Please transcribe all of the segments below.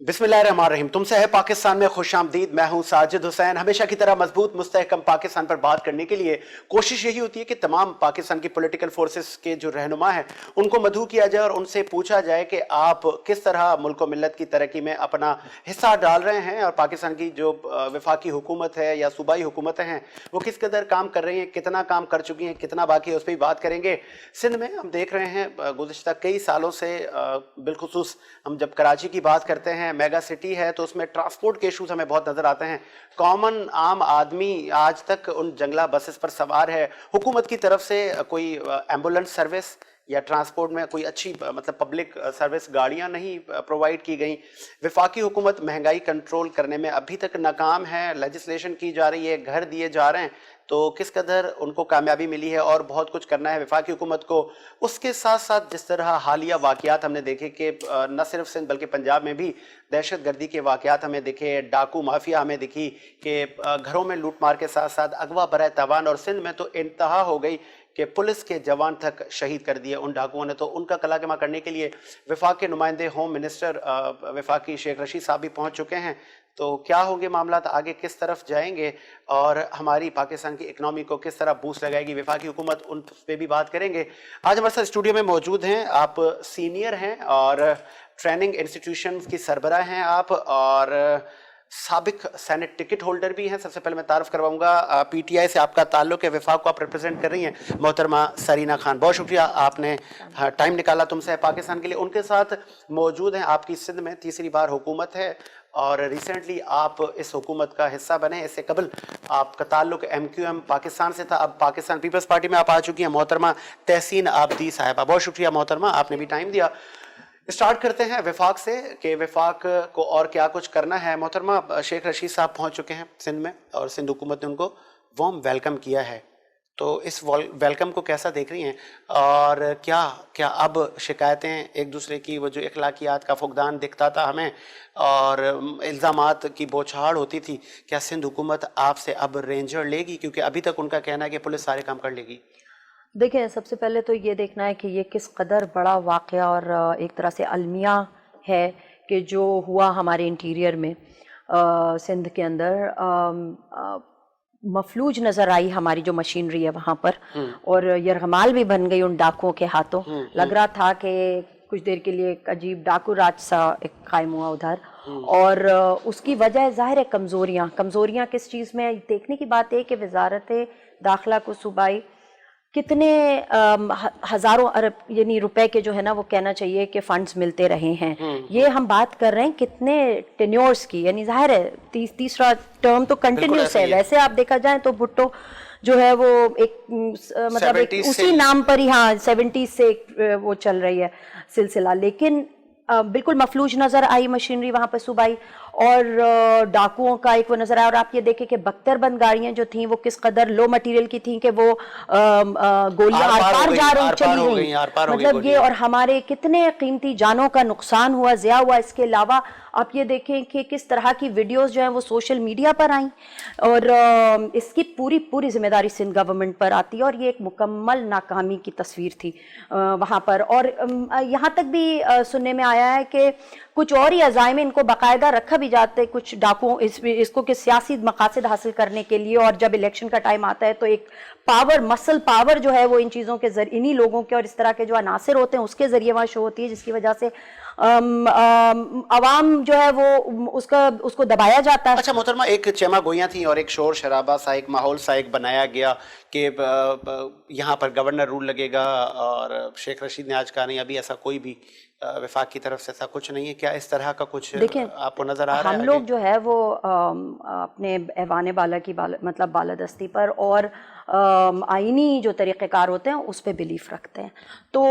बिस्मिल्लाहिर्रहमानिर्रहीम। तुमसे है पाकिस्तान में खुश आमदीद। मैं हूं साजिद हुसैन। हमेशा की तरह मजबूत मुस्तहकम पाकिस्तान पर बात करने के लिए कोशिश यही होती है कि तमाम पाकिस्तान की पॉलिटिकल फोर्सेस के जो रहनुमा हैं उनको मदऊ किया जाए और उनसे पूछा जाए कि आप किस तरह मुल्क व मिल्लत की तरक्की में अपना हिस्सा डाल रहे हैं और पाकिस्तान की जो वफाकी हुकूमत है या सूबाई हुकूमतें हैं वो किस कदर काम कर रही हैं, कितना काम कर चुकी हैं, कितना बाकी है, उस पर भी बात करेंगे। सिंध में हम देख रहे हैं गुज़िश्ता कई सालों से बिलखुसूस हम जब कराची की बात करते हैं, मेगा सिटी है, तो उसमें ट्रांसपोर्ट के इशूज़ हमें बहुत नज़र आते हैं। कॉमन आम आदमी आज तक उन जंगला बसेस पर सवार है। हुकूमत की तरफ से कोई एम्बुलेंस सर्विस या ट्रांसपोर्ट में कोई अच्छी मतलब पब्लिक सर्विस गाड़ियां नहीं प्रोवाइड की गई। वफाकी हुकूमत महंगाई कंट्रोल करने में अभी तक नाकाम है। लेजिस्लेशन की जा रही है, घर दिए जा रहे हैं, तो किस कदर उनको कामयाबी मिली है और बहुत कुछ करना है वफाकी हुकूमत को। उसके साथ साथ जिस तरह हालिया वाक़यात हमने देखे कि न सिर्फ सिंध बल्कि पंजाब में भी दहशत गर्दी के वाक़यात हमें दिखे, डाकू माफिया हमें दिखी कि घरों में लूट मार के साथ साथ अगवा बराए तावान, और सिंध में तो इंतहा हो गई कि पुलिस के जवान तक शहीद कर दिए उन डाकुओं ने। तो उनका कलाकमा करने के लिए वफाक के नुमाइंदे होम मिनिस्टर वफाकी शेख रशीद साहब भी पहुंच चुके हैं। तो क्या होंगे मामलात आगे, किस तरफ जाएंगे और हमारी पाकिस्तान की इकनॉमी को किस तरह बूस्ट लगाएगी वफाकी हुकूमत, उन पे भी बात करेंगे। आज हमारे साथ स्टूडियो में मौजूद हैं, आप सीनियर हैं और ट्रेनिंग इंस्टीट्यूशन की सरबराह हैं आप, और साबिक सेनेट टिकट होल्डर भी हैं। सबसे पहले मैं तारुफ करवाऊंगा, पीटीआई से आपका ताल्लुक है, वफाक को आप रिप्रेजेंट कर रही हैं, मोहतरमा सरीना खान। बहुत शुक्रिया आपने टाइम निकाला तुमसे पाकिस्तान के लिए। उनके साथ मौजूद हैं, आपकी सिंध में तीसरी बार हुकूमत है और रिसेंटली आप इस हुकूमत का हिस्सा बने। इससे कबल आपका ताल्लुक MQM पाकिस्तान से था, अब पाकिस्तान पीपल्स पार्टी में आप आ चुकी हैं, मोहतरमा तहसीन आबदी साहिबा। बहुत शुक्रिया मोहतरमा, आपने भी टाइम दिया। स्टार्ट करते हैं वफाक से कि वफाक को और क्या कुछ करना है। मोहतरमा शेख रशीद साहब पहुंच चुके हैं सिंध में और सिंध हुकूमत ने उनको वार्म वेलकम किया है, तो इस वेलकम को कैसा देख रही हैं और क्या क्या अब शिकायतें एक दूसरे की, वो जो अखलाकियात का फुकदान दिखता था हमें और इल्ज़ामात की बौछार होती थी, क्या सिंध हुकूमत आपसे अब रेंजर लेगी? क्योंकि अभी तक उनका कहना है कि पुलिस सारे काम कर लेगी। देखें, सबसे पहले तो ये देखना है कि ये किस कदर बड़ा वाक़या और एक तरह से अलमिया है कि जो हुआ हमारे इंटीरियर में सिंध के अंदर। मफलूज नज़र आई हमारी जो मशीनरी है वहाँ पर, और यरगमाल भी बन गई उन डाकुओं के हाथों। लग रहा था कि कुछ देर के लिए एक अजीब डाकू राज सा एक कायम हुआ उधर, और उसकी वजह ज़ाहिर है कमज़ोरियाँ किस चीज़ में देखने की बात है कि वजारत दाखिला को सूबाई कितने हज़ारों अरब यानी रुपए के जो है ना वो कहना चाहिए कि फंड्स मिलते रहे हैं। ये हम बात कर रहे हैं कितने टेन्योर्स की, यानी जाहिर है तीसरा टर्म तो कंटिन्यूस है। वैसे आप देखा जाए तो भुट्टो जो है वो एक मतलब एक उसी नाम पर ही, हाँ 70 से वो चल रही है सिलसिला, लेकिन बिल्कुल मफलूज नज़र आई मशीनरी वहाँ पर सूबाई, और डाकुओं का एक वो नज़र आया। और आप ये देखें कि बख्तरबंद गाड़ियाँ जो थीं वो किस कदर लो मटेरियल की थीं कि वो गोलियाँ आर पार जा रही चली गई, मतलब ये, और हमारे कितने कीमती जानों का नुकसान हुआ, ज़िया हुआ। इसके अलावा आप ये देखें कि किस तरह की वीडियोस जो हैं वो सोशल मीडिया पर आई, और इसकी पूरी जिम्मेदारी सिंध गवर्नमेंट पर आती है, और ये एक मुकम्मल नाकामी की तस्वीर थी वहाँ पर। और यहाँ तक भी सुनने में आया है कि कुछ और ही अज़ाइम इनको बाकायदा रखा भी जाते कुछ डाकुओं इसको कि सियासी मकासद हासिल करने के लिए, और जब इलेक्शन का टाइम आता है तो एक पावर, मसल पावर जो है वो इन चीज़ों के जरिए, इन्हीं लोगों के और इस तरह के जो अनासिर होते हैं उसके ज़रिए वहाँ शो होती है, जिसकी वजह से अवाम जो है वो उसको दबाया जाता है। अच्छा मोहतरमा, एक चेमा गोइयाँ थी और एक शोर शराबा सा, एक माहौल सा एक बनाया गया कि यहाँ पर गवर्नर रूल लगेगा, और शेख रशीद ने आज कहा नहीं अभी ऐसा कोई भी वफाक की तरफ से ऐसा कुछ नहीं है। क्या इस तरह का कुछ आपको नजर आ रहा है? हम लोग जो है वो अपने ऐवान बाला की मतलब बालादस्ती पर और आईनी जो तरीक़ेकार होते हैं उस पर बिलीफ रखते हैं। तो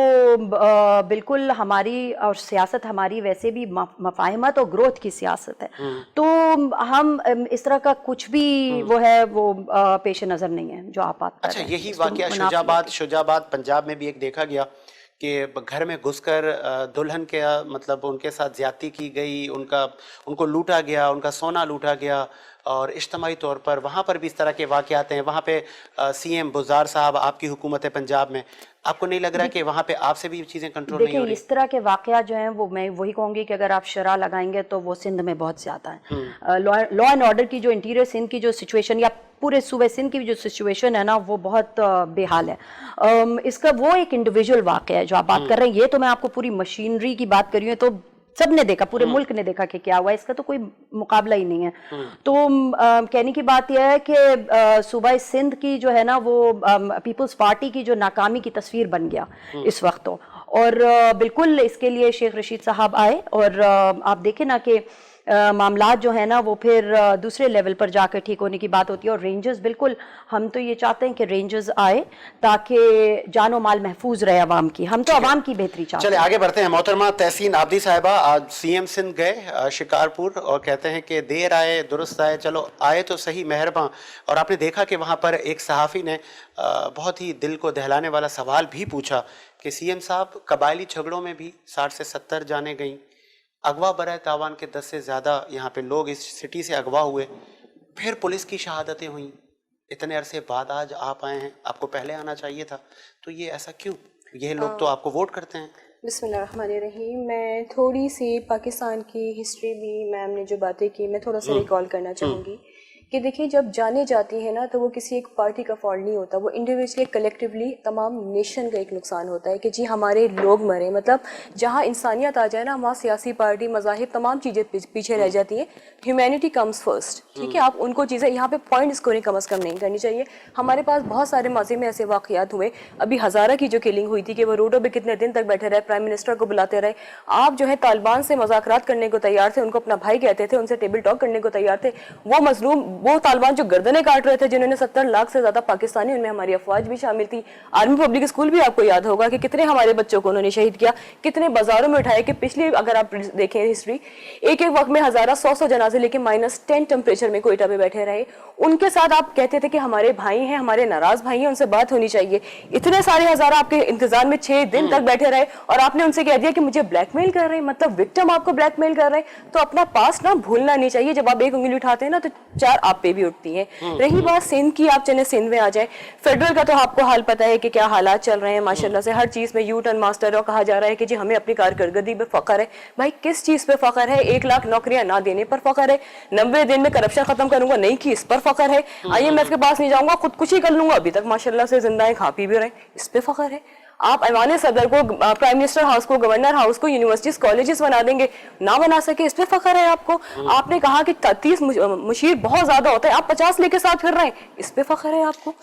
बिल्कुल हमारी और सियासत हमारी वैसे भी मफाहिमत और ग्रोथ की सियासत है, तो हम इस तरह का कुछ भी वो है वो पेश नज़र नहीं है जो आप बात कर रहे हैं। अच्छा, यही वाक़या शुजाबाद पंजाब में भी एक देखा गया कि घर में घुसकर दुल्हन के मतलब उनके साथ ज्यादती की गई, उनको लूटा गया, उनका सोना लूटा गया, और इज्तमाही तौर पर वहाँ पर भी इस तरह के वाक़यात हैं। वहाँ पे CM बुज़दार साहब आपकी हुकूमत है पंजाब में, आपको नहीं लग रहा कि वहाँ पे आपसे भी चीजें कंट्रोल नहीं हो देखिए रही? इस तरह के वाकया जो हैं वो मैं वही कहूँगी कि अगर आप शरह लगाएंगे तो वो सिंध में बहुत ज़्यादा है। लॉ एंड ऑर्डर की जो इंटीरियर सिंध की जो सिचुएशन या पूरे सूबे सिंध की जो सिचुएशन है ना वो बहुत बेहाल है। इसका वो एक इंडिविजुअल वाकया है जो आप बात कर रहे हैं, ये तो मैं आपको पूरी मशीनरी की बात कर रही हूँ, तो सबने देखा, पूरे मुल्क ने देखा कि क्या हुआ, इसका तो कोई मुकाबला ही नहीं है। तो कहने की बात यह है कि सूबा सिंध की जो है ना वो पीपल्स पार्टी की जो नाकामी की तस्वीर बन गया इस वक्त तो। और बिल्कुल इसके लिए शेख रशीद साहब आए और आप देखें ना कि मामलात जो है ना वो फिर दूसरे लेवल पर जाकर ठीक होने की बात होती है। और रेंजर्स बिल्कुल, हम तो ये चाहते हैं कि रेंजर्स आए ताकि जानो माल महफूज रहे आवाम की, हम तो आवाम की बेहतरी चाहते हैं। चले आगे बढ़ते हैं। मोहतरमा तहसीन आबदी साहिबा, आज सीएम सिंध गए शिकारपुर और कहते हैं कि देर आए दुरुस्त आए, चलो आए तो सही मेहरबान। और आपने देखा कि वहाँ पर एक सहाफ़ी ने बहुत ही दिल को दहलाने वाला सवाल भी पूछा कि सीएम साहब कबायली झगड़ों में भी 60 से 70 जाने गई, अगवा बराए तावान के 10 से ज़्यादा यहाँ पे लोग इस सिटी से अगवा हुए, फिर पुलिस की शहादतें हुई, इतने अरसे बाद आज आप आए हैं, आपको पहले आना चाहिए था, तो ये ऐसा क्यों? ये लोग तो आपको वोट करते हैं। बिस्मिल्लाहिर्रहमानिर्रहीम। मैं थोड़ी सी पाकिस्तान की हिस्ट्री भी, मैम ने जो बातें की, मैं थोड़ा सा रिकॉल करना चाहूँगी कि देखिए जब जाने जाती है ना तो वो किसी एक पार्टी का फॉल्ट नहीं होता, वो इंडिविजुअली कलेक्टिवली तमाम नेशन का एक नुकसान होता है कि जी हमारे लोग मरे। मतलब जहाँ इंसानियत आ जाए ना वहाँ सियासी पार्टी, मज़ाहिब, तमाम चीज़ें पीछे रह जाती हैं। ह्यूमैनिटी कम्स फर्स्ट, ठीक है। आप उनको चीज़ें यहाँ पे पॉइंट स्कोरिंग कम अज़ कम नहीं करनी चाहिए। हमारे पास बहुत सारे माजी में ऐसे वाक़यात हुए, अभी हज़ारा की जो किलिंग हुई थी कि वो रोडों पर कितने दिन तक बैठे रहे, प्राइम मिनिस्टर को बुलाते रहे। आप जो है तालिबान से मुज़ाकरात करने को तैयार थे, उनको अपना भाई कहते थे, उनसे टेबल टॉक करने को तैयार थे। वो मजलूम, वो तालिबान जो गर्दनें काट रहे थे, जिन्होंने 70 लाख से ज्यादा पाकिस्तानी, उनमें हमारी अफवाज भी शामिल थी। आर्मी पब्लिक स्कूल भी आपको याद होगा कि कितने हमारे बच्चों को उन्होंने शहीद किया, कितने बाजारों में उठाए। कि पिछली अगर आप देखें हिस्ट्री, एक एक वक्त में हजारा 100 जनाजे लेके -10 टेम्परेचर में कोयटा पे बैठे रहे। उनके साथ आप कहते थे कि हमारे भाई हैं, हमारे नाराज भाई हैं, उनसे बात होनी चाहिए। इतने सारे हजारा आपके इंतजार में 6 दिन तक बैठे रहे और आपने उनसे कह दिया कि मुझे ब्लैकमेल कर रहे हैं। मतलब विक्टिम आपको ब्लैकमेल कर रहे हैं। तो अपना पास ना भूलना नहीं चाहिए। जब आप एक उंगली उठाते हैं ना तो 4 आप पे भी उठती हैं। रही बात सिंध की, आप चले सिंध में आ जाए, फेडरल का तो आपको हाल पता है कि क्या हालात चल रहे हैं। माशाल्लाह से हर चीज में यू टर्न मास्टर और कहा जा रहा है कि जी हमें अपनी कारकर्दगी पे फख्र है। भाई किस चीज पे फख्र है? 1 लाख नौकरियां ना देने पर फख्र है, 90 दिन में करप्शन खत्म करूंगा नहीं की, इस पर फख्र है, IMF के पास नहीं जाऊंगा, खुदकुशी कर लूंगा, अभी तक माशाल्लाह से जिंदा है, खा पी भी रहे, इस पे फख्र है। आप ऐवान सदर को, प्राइम मिनिस्टर हाउस को, गवर्नर हाउस को यूनिवर्सिटीज कॉलेजेस बना देंगे, ना बना सके, इस पे फख्र है आपको। आपने कहा कि 30 मुशीर बहुत ज्यादा होता है, आप 50 लेके साथ फिर रहे हैं, इस पे फख्र है आपको।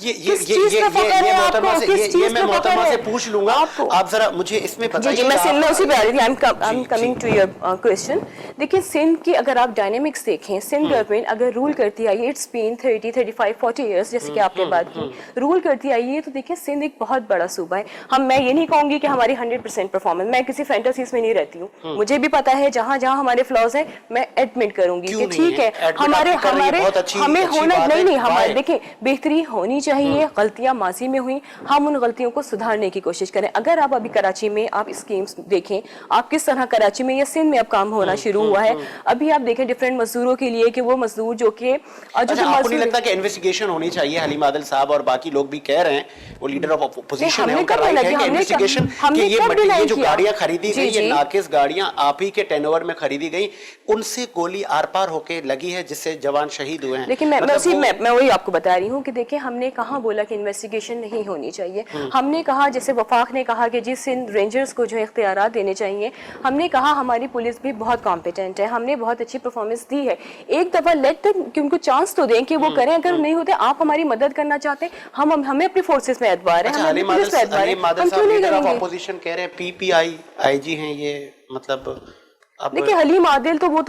मैं मोहतरमा से पूछ लूंगा, आप जरा मुझे इसमें बताइए। जी, मैं सिंध में उसी पे आ रही थी। I am coming to your question. देखिए सिंध की अगर आप डायनेमिक्स देखें, सिंध गवर्नमेंट अगर रूल करती आई है, इट्स बीन 30, 35, 40 ईयर्स, जैसे कि आपने बात की, रूल करती आई है। तो देखिए सिंध एक बहुत बड़ा सूबा है। मैं ये नहीं कहूंगी कि हमारी 100% परफॉर्मेंस, मैं किसी फैंटेसीज में नहीं रहती हूँ। मुझे भी पता है जहाँ जहाँ हमारे फ्लॉज हैं, मैं एडमिट करूंगी कि ठीक है, हमारे हमें होना नहीं, हमारे देखिए बेहतरी होनी चाहिए। गलतियां माजी में हुई, हम उन गलतियों को सुधारने की कोशिश करें। अगर आप अभी कराची में आप स्कीम्स देखें, आप किस तरह कराची में या सिंध में अब काम होना शुरू हुआ है। अभी आप देखें डिफरेंट मजदूरों के लिए कि वो मजदूर जो कि आपको नहीं लगता कि इन्वेस्टिगेशन होनी चाहिए? हलीम आदिल साहब और बाकी लोग भी कह रहे हैं, वो लीडर ऑफ अपोजिशन है, उनका राइट है कि इन्वेस्टिगेशन कि ये जो गाड़ियां खरीदी गई, ये नाकिस गाड़ियां आप ही के टेनओवर में खरीदी गई, उनसे गोली आर पार होके लगी है जिससे जवान शहीद हुए हैं। लेकिन मैं वही आपको बता रही हूँ कि देखिए हमने कहाँ बोला कि इन्वेस्टिगेशन नहीं होनी चाहिए। हमने कहा, जैसे वफाक ने कहा कि जिस रेंजर्स को जो इख्तियारात देने चाहिए, हमने कहा हमारी पुलिस भी बहुत कॉम्पिटेंट है, हमने बहुत अच्छी परफॉर्मेंस दी है। एक दफा लेट कि उनको चांस तो दें कि वो करें। अगर नहीं होते, आप हमारी मदद करना चाहते हैं, हमें अपनी फोर्सेस में एतबार है, हमें पुलिस में एतबार है, हम क्यों नहीं करेंगे? अपोजिशन कह रहे हैं PPI IG हैं ये, मतलब देखिए हलीम आदिल तो वो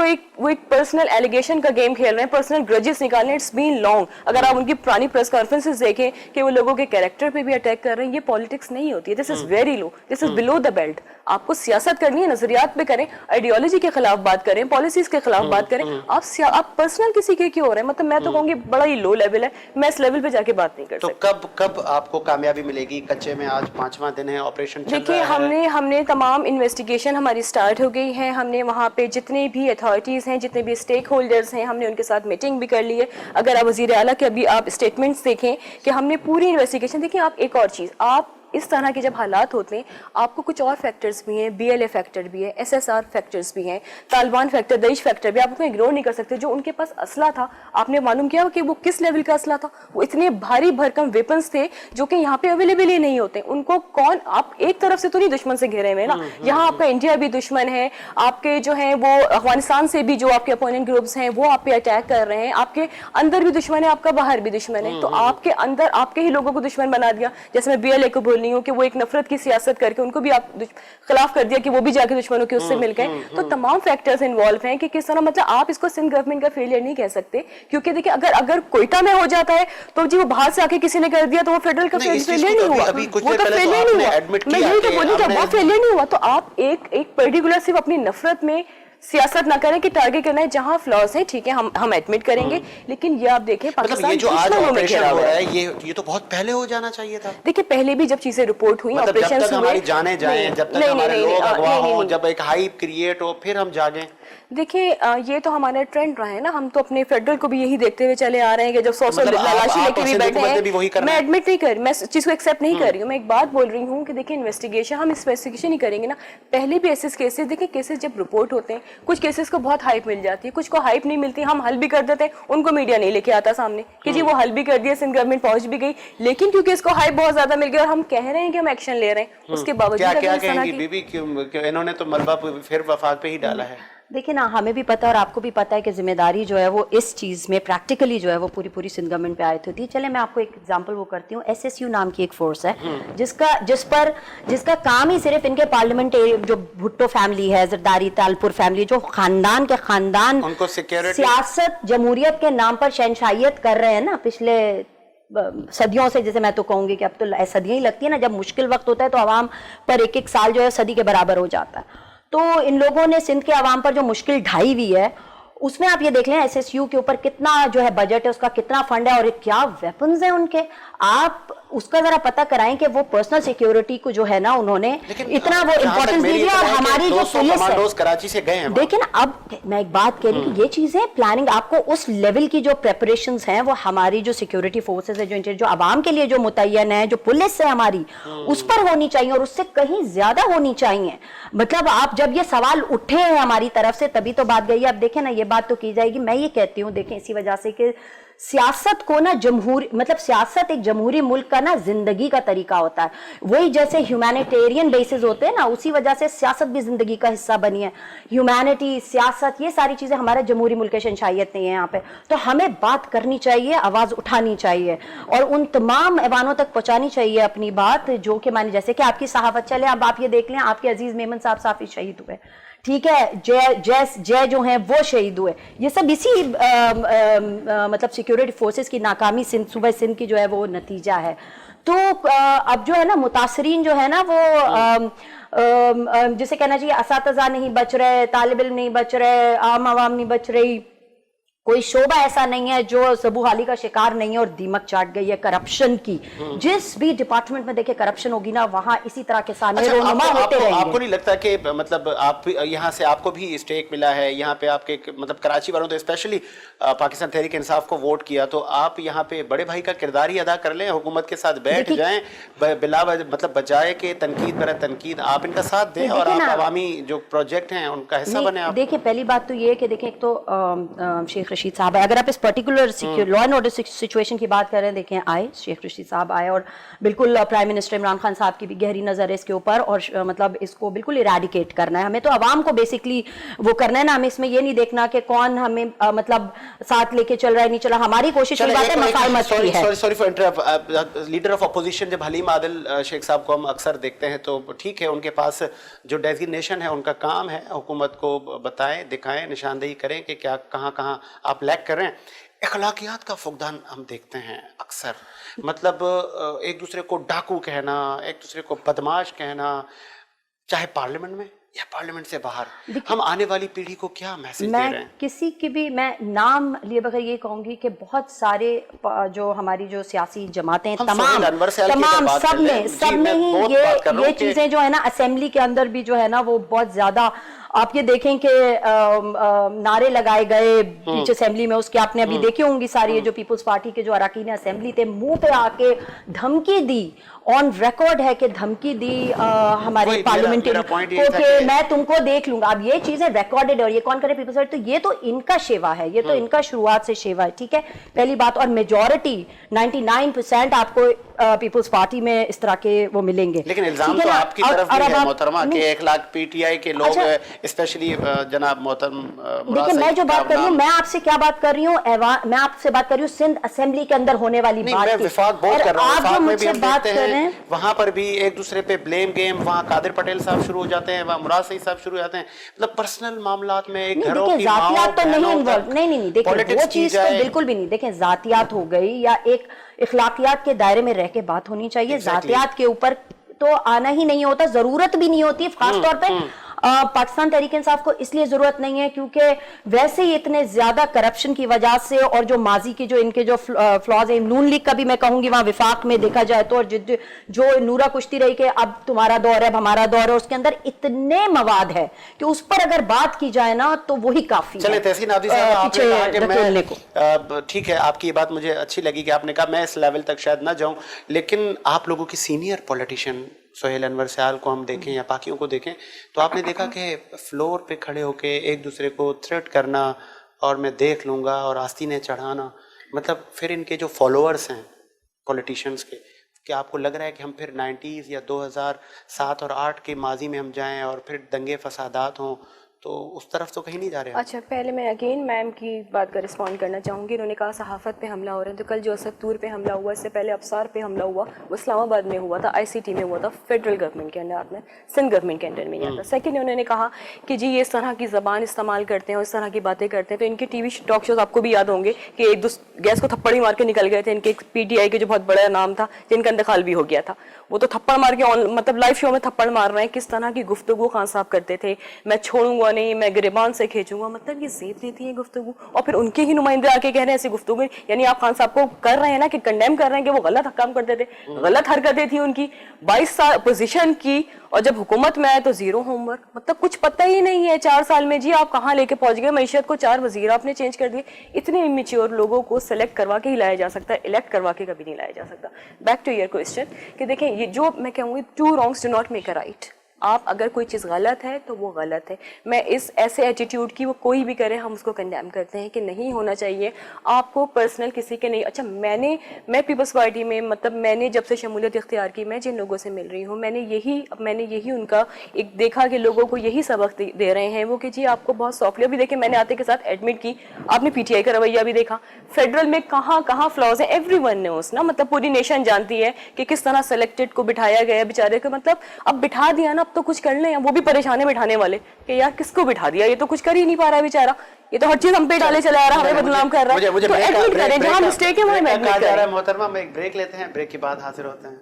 एक पर्सनल एलिगेशन का गेम खेल रहे हैं, पर्सनल ग्रजेस निकालने। It's been long. अगर आप उनकी पुरानी प्रेस कॉन्फ्रेंसेस देखें कि वो लोगों के कैरेक्टर पे भी अटैक कर रहे हैं, ये पॉलिटिक्स नहीं होती है। This is very low, this is below the belt. आपको सियासत करनी है, नजरियात पे करें, आइडियोलॉजी के खिलाफ बात करें, पॉलिसीज के खिलाफ बात करें। आप पर्सनल किसी के क्यों हो रहे हैं? मतलब मैं तो कहूँगी बड़ा ही लो लेवल है, मैं इस लेवल पे जाके बात नहीं कर सकती। तो कब आपको कामयाबी मिलेगी? कच्चे में आज 5वां दिन है, ऑपरेशन चल रहा है। हमने तमाम इन्वेस्टिगेशन हमारी स्टार्ट हो गई है। हमने वहाँ पे जितने भी अथॉरिटीज हैं, जितने भी स्टेक होल्डर्स हैं, हमने उनके साथ मीटिंग भी कर ली है। अगर आप वज़ीर आला के अभी आप स्टेटमेंट्स देखें कि हमने पूरी इन्वेस्टिगेशन, देखिए आप एक और चीज़, आप اس طرح کے جب حالات ہوتے ہیں آپ کو کچھ اور فیکٹرز بھی ہیں, BLA فیکٹر بھی ہے, SSR فیکٹرز بھی ہیں, طالبان فیکٹر, داعش فیکٹر بھی, آپ اس کو اگنور نہیں کر سکتے. جو ان کے پاس اسلحہ تھا, آپ نے معلوم کیا کہ وہ کس لیول کا اسلحہ تھا, وہ اتنے بھاری بھرکم ویپنز تھے جو کہ یہاں پہ اویلیبل ہی نہیں ہوتے. ان کو کون, آپ ایک طرف سے تو نہیں دشمن سے گھرے ہوئے نا, یہاں آپ کا انڈیا بھی دشمن ہے, آپ کے جو ہیں وہ افغانستان سے بھی جو آپ کے اپوننٹ گروپس ہیں وہ آپ پہ اٹیک کر رہے ہیں, آپ کے اندر بھی دشمن ہے, آپ کا باہر بھی دشمن ہے. تو آپ کے اندر آپ کے ہی لوگوں کو دشمن بنا دیا. جیسے میں BLA کو بول رہی ہوں کہ وہ ایک نفرت کی سیاست کر کے ان کو بھی آپ خلاف کر دیا کہ وہ بھی جا کے دشمنوں کے اس سے مل گئے. تو تمام فیکٹرز انوالو ہیں کہ کس طرح, مطلب آپ اس کو سندھ گورنمنٹ کا فیلئر نہیں کہہ سکتے, کیونکہ دیکھیں اگر کوئٹہ میں ہو جاتا ہے تو جی وہ باہر سے آ کے کسی نے کر دیا تو وہ فیڈرل کا فیلئر نہیں ہوا, وہ تو فیلئر نہیں ہوا. میں یہی تو بولی کہ وہ فیلئر نہیں ہوا. تو آپ ایک پرٹیکولر صرف اپنی نفرت میں سیاست نہ کریں کہ ٹارگیٹ کرنا ہے جہاں فلاز ہیں, ٹھیک ہے ہم ایڈمٹ کریں گے, لیکن یہ آپ دیکھیں پاکستان دشمنوں میں گھرا ہوا ہے. یہ تو بہت پہلے ہو جانا چاہیے تھا. دیکھیں پہلے بھی جب چیزیں رپورٹ ہوئی, آپریشنز ہوئے, ہماری جانیں جائیں, جب تک ہمارے لوگ اغوا ہوں, جب ایک ہائپ کریٹ ہو, پھر ہم جاگیں. دیکھیں یہ تو ہمارا ٹرینڈ رہا ہے نا, ہم تو اپنے فیڈرل کو بھی یہی دیکھتے ہوئے چلے آ رہے ہیں کہ جب 100 لاشی لے کے بھی بیٹھے ہیں. میں ایڈمٹ نہیں کر, میں اس چیز کو ایکسیپٹ نہیں کر رہی ہوں. میں ایک بات بول رہی ہوں کہ دیکھیں انویسٹیگیشن, ہم انویسٹیگیشن ہی کریں گے نا. پہلے بھی ایسے کیسز, دیکھیں کیسز جب رپورٹ ہوتے ہیں, کچھ کیسز کو بہت ہائپ مل جاتی ہے, کچھ کو ہائپ نہیں ملتی, ہم حل بھی کر دیتے ہیں, ان کو میڈیا نہیں لے کے آتا سامنے کہ جی وہ حل بھی کر دیا, سندھ گورنمنٹ پہنچ بھی گئی, لیکن کیونکہ اس کو ہائپ بہت زیادہ مل گیا اور ہم کہہ رہے ہیں کہ ہم ایکشن لے رہے ہیں, اس کے باوجود کیا کہیں گی بی بی, انہوں نے تو ملبہ پھر وفاق پہ ہی ڈالا ہے. دیکھیں نا, ہمیں بھی پتہ اور آپ کو بھی پتہ ہے کہ ذمہ داری جو ہے وہ اس چیز میں پریکٹیکلی جو ہے وہ پوری سندھ گورنمنٹ پہ عائد ہوتی ہے. چلے میں آپ کو ایک ایگزامپل وہ کرتی ہوں. SSU نام کی ایک فورس ہے جس کا کام ہی صرف ان کے پارلیمنٹ جو بھٹو فیملی ہے, زرداری تالپور فیملی, جو خاندان کے خاندان سیاست جمہوریت کے نام پر شہنشاہیت کر رہے ہیں نا پچھلے صدیوں سے, جیسے میں تو کہوں گی کہ اب تو صدیاں ہی لگتی ہے نا, جب مشکل وقت ہوتا ہے تو عوام پر ایک سال جو ہے صدی کے برابر ہو جاتا ہے. تو ان لوگوں نے سندھ کے عوام پر جو مشکل ڈھائی ہوئی ہے, اس میں آپ یہ دیکھ لیں SSU کے اوپر کتنا جو ہے بجٹ ہے, اس کا کتنا فنڈ ہے, اور کیا ویپنز ہیں ان کے. آپ اس کا ذرا پتہ کرائیں کہ وہ پرسنل سیکیورٹی کو جو ہے نا انہوں نے اتنا وہ امپورٹنس دی ہے. اور ہماری جو پولیس ہے کراچی سے گئے ہیں, دیکھیں نا, اب میں ایک بات کہہ رہی ہوں کہ یہ چیزیں پلاننگ, آپ کو اس لیول کی جو پریپریشنز ہیں وہ ہماری جو سیکیورٹی فورسز ہے, جو عوام کے لیے جو متعین ہے, جو پولیس ہے ہماری, اس پر ہونی چاہیے اور اس سے کہیں زیادہ ہونی چاہیے. مطلب آپ جب یہ سوال اٹھے ہیں ہماری طرف سے تبھی تو بات گئی ہے. اب دیکھیں نا, یہ بات تو کی جائے گی. میں یہ کہتی ہوں دیکھیں اسی وجہ سے کہ سیاست کو نا مطلب سیاست ایک جمہوری ملک کا نا زندگی کا طریقہ ہوتا ہے. وہی جیسے ہیومینیٹیرین بیسز ہوتے ہیں نا, اسی وجہ سے سیاست بھی زندگی کا حصہ بنی ہے. ہیومینٹی, سیاست, یہ ساری چیزیں ہمارا جمہوری ملک کی شہنشاہیت نہیں ہے یہاں پہ. تو ہمیں بات کرنی چاہیے, آواز اٹھانی چاہیے اور ان تمام ایوانوں تک پہنچانی چاہیے اپنی بات, جو کہ مانی جیسے کہ آپ کی صحافت چلے. اب آپ یہ دیکھ لیں, آپ کے عزیز میمن صاحب صافی شہید ہوئے, ٹھیک ہے, جے جو ہیں وہ شہید ہوئے. یہ سب اسی مطلب سیکیورٹی فورسز کی ناکامی صوبہ سندھ کی جو ہے وہ نتیجہ ہے. تو اب جو ہے نا متاثرین جو ہے نا وہ جسے کہنا چاہیے اساتذہ نہیں بچ رہے, طالب علم نہیں بچ رہے, عام عوام نہیں بچ رہی, کوئی شعبہ ایسا نہیں ہے جو سبو حالی کا شکار نہیں ہے اور دیمک چاٹ گئی ہے کرپشن کی. جس بھی ڈپارٹمنٹ میں دیکھیں کرپشن ہوگی نا, وہاں اسی طرح کے سامنے رونما ہوتے رہیں گے. آپ کو نہیں لگتا کہ مطلب آپ یہاں سے آپ کو بھی اسٹیک ملا ہے یہاں پہ, آپ کے مطلب کراچی والوں تو اسپیشلی پاکستان تحریک انصاف کو ووٹ کیا, تو آپ یہاں پہ بڑے بھائی کا کردار ہی ادا کر لیں, حکومت کے ساتھ بیٹھ جائیں, بلا مطلب بجائے کہ تنقید پر تنقید آپ ان کا ساتھ دیں اور آپ عوامی جو پروجیکٹ ہیں ان کا حصہ بنیں. دیکھیں پہلی بات تو یہ ہے کہ دیکھیں ایک تو شیخ رشید صاحب ہے, اگر آپ اس particular law and order situation کی بات کر رہے ہیں, دیکھیں آئے شیخ رشید صاحب آئے اور بالکل پرائم منسٹر عمران خان صاحب کی بھی گہری نظر ہے اس کے اوپر, اور مطلب اس کو بالکل ایریڈیکیٹ کرنا ہے. ہمیں تو عوام کو بیسکلی وہ کرنا ہے نا, ہمیں اس میں یہ نہیں دیکھنا کہ کون ہمیں مطلب ساتھ لے کے چل رہا ہے نہیں چل رہا. ہماری کوشش یہ بات ہے مفاہمت کی ہے. Sorry for interrupt, leader of opposition جب حلیم عادل شیخ صاحب کو ہم اکثر دیکھتے ہیں تو ٹھیک ہے, ان کے پاس جو ڈیزگنیشن ہے ان کا کام ہے حکومت کو بتائیں, دکھائیں, نشاندہی کریں کہ کیا کہاں آپ لیک کر رہے ہیں. اخلاقیات کا فقدان ہم دیکھتے ہیں اکثر, مطلب ایک دوسرے کو ڈاکو کہنا, ایک دوسرے کو بدماش کہنا, چاہے پارلیمنٹ میں یا پارلیمنٹ سے باہر. ہم آنے والی پیڑھی کو کیا میسج دے رہے ہیں؟ کسی کی بھی میں نام لیے بغیر یہ کہوں گی کہ بہت سارے جو ہماری جو سیاسی جماعتیں تمام سب نے ہی یہ چیزیں جو ہے نا اسمبلی کے اندر بھی جو ہے نا وہ بہت زیادہ آپ یہ دیکھیں کہ نعرے لگائے گئے پیچھے اسمبلی میں، اس کے آپ نے ابھی دیکھے ہوں گی ساری، یہ جو پیپلز پارٹی کے جو اراکین اسمبلی تھے، منہ پہ آ کے دھمکی دی، آن ریکارڈ ہے کہ دھمکی دی ہمارے پارلیمنٹری کو کہ میں تم کو دیکھ لوں گا. اب یہ چیزیں ریکارڈڈ، اور یہ کون کرے؟ پیپلز پارٹی. تو یہ تو ان کا شیوا ہے، یہ تو ان کا شروعات سے شیوا ہے. ٹھیک ہے، پہلی بات. اور میجورٹی 99% آپ کو پیپلز پارٹی میں اس طرح کے وہ ملیں گے. لیکن الزام تو آپ کی طرف بھی ہے محترمہ کہ 1 لاکھ پی ٹی آئی کے لوگ، اسپیشلی جناب محترم دیکھیں میں جو بات کر رہی ہوں، میں آپ سے کیا بات کر رہی ہوں، میں آپ سے بات کر رہی ہوں سندھ اسمبلی کے اندر ہونے والی بات کی. میں وفاق بہت کر رہا ہوں، آپ جو مجھ سے بات کر رہے ہیں وہاں پر بھی ایک دوسرے پہ بلیم گیم، وہاں قادر پٹیل صاحب شروع ہو جاتے ہیں، وہاں مراد سعید صاحب شروع ہو جاتے ہیں. مطلب پرسنل معاملات میں ایک گھروں کی ذاتیات تو نہیں انوالو، نہیں دیکھیں وہ چیز تو بالکل بھی نہیں. دیکھیں ذاتیات ہو گئی یا ایک اخلاقیات کے دائرے میں رہ کے بات ہونی چاہیے. ذاتیات کے اوپر تو آنا ہی نہیں ہوتا، ضرورت بھی نہیں ہوتی. خاص طور پہ پاکستان تحریک انصاف کو اس لیے ضرورت نہیں ہے کیونکہ ویسے ہی اتنے زیادہ کرپشن کی وجہ سے، اور جو ماضی کی جو ان کے جو فلاز ہیں، نون لیگ کا بھی میں کہوں گی وہاں وفاق میں دیکھا جائے تو، اور جو نورا کشتی رہی کہ اب تمہارا دور ہے اب ہمارا دور ہے، اس کے اندر اتنے مواد ہے کہ اس پر اگر بات کی جائے نا تو وہی کافی ہے. چلیں تحسین عابدی صاحب، آپ نے کہا کہ میں ٹھیک ہے، آپ کی یہ بات مجھے اچھی لگی کہ آپ نے کہا میں اس لیول تک شاید نہ جاؤں، لیکن آپ لوگوں کی سینئر پولیٹیشین سہیل انور سیال کو ہم دیکھیں یا باقیوں کو دیکھیں تو آپ نے دیکھا کہ فلور پہ کھڑے ہو کے ایک دوسرے کو تھریٹ کرنا اور میں دیکھ لوں گا اور آستینیں چڑھانا، مطلب پھر ان کے جو فالوورس ہیں پولیٹیشینس کے، کہ آپ کو لگ رہا ہے کہ ہم پھر 90s یا 2007 اور 8 کے ماضی میں ہم جائیں اور پھر دنگے فسادات ہوں، تو اس طرف تو کہیں نہیں جا رہے. اچھا، پہلے میں اگین میم کی بات کا رسپونڈ کرنا چاہوں گی. انہوں نے کہا صحافت پہ حملہ ہو رہا ہے، تو کل جو ستور پہ حملہ ہوا، اس سے پہلے ابصار پہ حملہ ہوا، وہ اسلام آباد میں ہوا تھا، ICT میں ہوا تھا، فیڈرل گورنمنٹ کے انڈر میں، سندھ گورنمنٹ کے انڈر میں نہیں آتا. سیکنڈ انہوں نے کہا کہ جی یہ اس طرح کی زبان استعمال کرتے ہیں اور اس طرح کی باتیں کرتے ہیں. تو ان کے ٹی وی ٹاک شوز آپ کو بھی یاد ہوں گے کہ ایک گیس کو تھپڑ ہی مار کے نکل گئے تھے. ان کے PTI کے جو بہت بڑا نام تھا جن کا انتقال بھی ہو گیا تھا، وہ تو تھپڑ مار کے مطلب لائیو شو میں تھپڑ مار رہے ہیں. کس طرح کی گفتگو خان صاحب کرتے تھے، میں چھوڑوں گا نہیں، میں گریبان سے کھینچوں گا. مطلب یہ زیب دیتی ہے گفتگو، اور پھر ان کے ہی نمائندے آ کے کہہ رہے ہیں ایسی گفتگو. یعنی آپ خان صاحب کو کر رہے ہیں نا کہ کنڈیم کر رہے ہیں کہ وہ غلط کام کرتے تھے، غلط حرکتیں تھی ان کی. 22 سال اپوزیشن کی، اور جب حکومت میں آئے تو زیرو ہوم ورک. مطلب کچھ پتہ ہی نہیں ہے 4 سال میں جی آپ کہاں لے کے پہنچ گئے. معیشت کو 4 وزیر آپ نے چینج کر دیے. اتنے امیچیور لوگوں کو سلیکٹ کروا کے ہی لایا جا سکتا ہے، الیکٹ کروا کے کبھی نہیں لایا جا سکتا. بیک ٹو یور کوسچن کہ دیکھیں یہ جو میں کہوں گی 2 wrongs do not make a right. آپ اگر کوئی چیز غلط ہے تو وہ غلط ہے. میں اس ایسے ایٹیٹیوڈ کی وہ کوئی بھی کرے ہم اس کو کنڈیم کرتے ہیں کہ نہیں ہونا چاہیے. آپ کو پرسنل کسی کے نہیں. اچھا میں پیپلز پارٹی میں مطلب میں نے جب سے شمولیت اختیار کی، میں جن لوگوں سے مل رہی ہوں، میں نے یہی ان کا ایک دیکھا کہ لوگوں کو یہی سبق دے رہے ہیں وہ کہ جی آپ کو بہت سافٹلی. ابھی دیکھیں میں نے آتے کے ساتھ ایڈمٹ کی، آپ نے PTI کا رویہ بھی دیکھا، فیڈرل میں کہاں کہاں فلاز ہیں. ایوری ون نوز نا، مطلب پوری نیشن جانتی ہے کہ کس طرح سلیکٹڈ کو بٹھایا گیا بیچارے کو. مطلب اب بٹھا دیا نا، اب تو کچھ کر لیں. وہ بھی پریشان ہے بٹھانے والے کہ یار کس کو بٹھا دیا، یہ تو کچھ کر ہی نہیں پا رہا ہے بیچارہ، یہ تو ہر چیز ہم پہ ڈالے چلا آ رہا ہے، ہمیں بدنام کر رہا ہے. تو ایڈمٹ کریں جہاں مسٹیک ہے وہاں ایڈمٹ کریں. محترمہ میں ایک بریک لیتے ہیں، بریک کے بعد حاضر ہوتے ہیں.